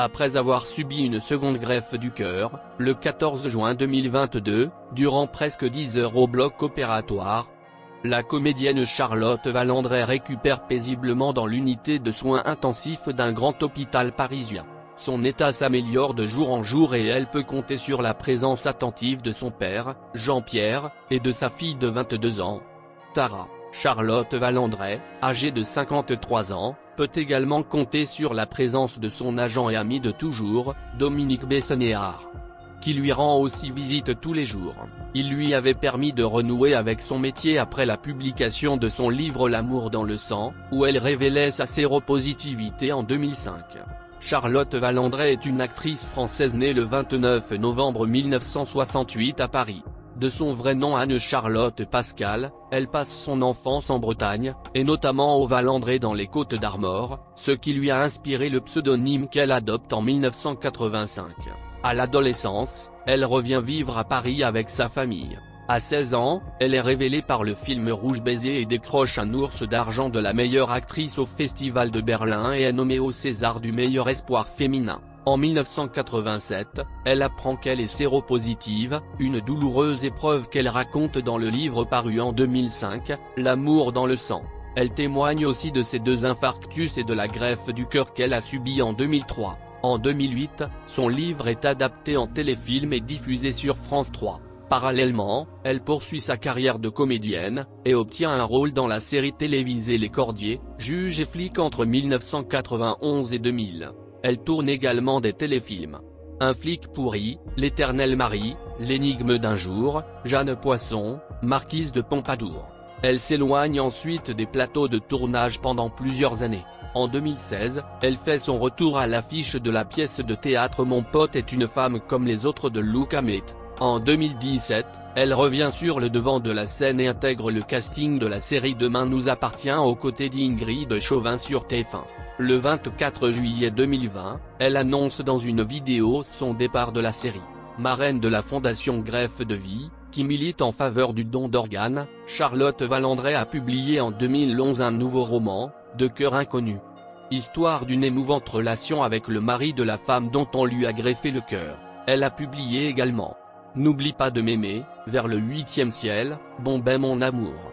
Après avoir subi une seconde greffe du cœur, le 14 juin 2022, durant presque 10 heures au bloc opératoire, la comédienne Charlotte Valandrey récupère paisiblement dans l'unité de soins intensifs d'un grand hôpital parisien. Son état s'améliore de jour en jour et elle peut compter sur la présence attentive de son père, Jean-Pierre, et de sa fille de 22 ans, Tara. Charlotte Valandrey, âgée de 53 ans, peut également compter sur la présence de son agent et ami de toujours, Dominique Bessonéard, qui lui rend aussi visite tous les jours. Il lui avait permis de renouer avec son métier après la publication de son livre L'amour dans le sang, où elle révélait sa séropositivité en 2005. Charlotte Valandrey est une actrice française née le 29 novembre 1968 à Paris. De son vrai nom Anne-Charlotte Pascal, elle passe son enfance en Bretagne, et notamment au Valandrey dans les Côtes-d'Armor, ce qui lui a inspiré le pseudonyme qu'elle adopte en 1985. À l'adolescence, elle revient vivre à Paris avec sa famille. À 16 ans, elle est révélée par le film Rouge Baiser et décroche un ours d'argent de la meilleure actrice au Festival de Berlin et est nommée au César du meilleur espoir féminin. En 1987, elle apprend qu'elle est séropositive, une douloureuse épreuve qu'elle raconte dans le livre paru en 2005, L'amour dans le sang. Elle témoigne aussi de ses 2 infarctus et de la greffe du cœur qu'elle a subie en 2003. En 2008, son livre est adapté en téléfilm et diffusé sur France 3. Parallèlement, elle poursuit sa carrière de comédienne, et obtient un rôle dans la série télévisée Les Cordiers, juge et flic entre 1991 et 2000. Elle tourne également des téléfilms. Un flic pourri, L'éternel mari, L'énigme d'un jour, Jeanne Poisson, Marquise de Pompadour. Elle s'éloigne ensuite des plateaux de tournage pendant plusieurs années. En 2016, elle fait son retour à l'affiche de la pièce de théâtre Mon pote est une femme comme les autres de Luc Hamet. En 2017, elle revient sur le devant de la scène et intègre le casting de la série Demain nous appartient aux côtés d'Ingrid Chauvin sur TF1. Le 24 juillet 2020, elle annonce dans une vidéo son départ de la série. Marraine de la fondation Greffe de Vie, qui milite en faveur du don d'organes, Charlotte Valandrey a publié en 2011 un nouveau roman, De cœur inconnu. Histoire d'une émouvante relation avec le mari de la femme dont on lui a greffé le cœur. Elle a publié également N'oublie pas de m'aimer, Vers le 8e ciel, Bon ben mon amour.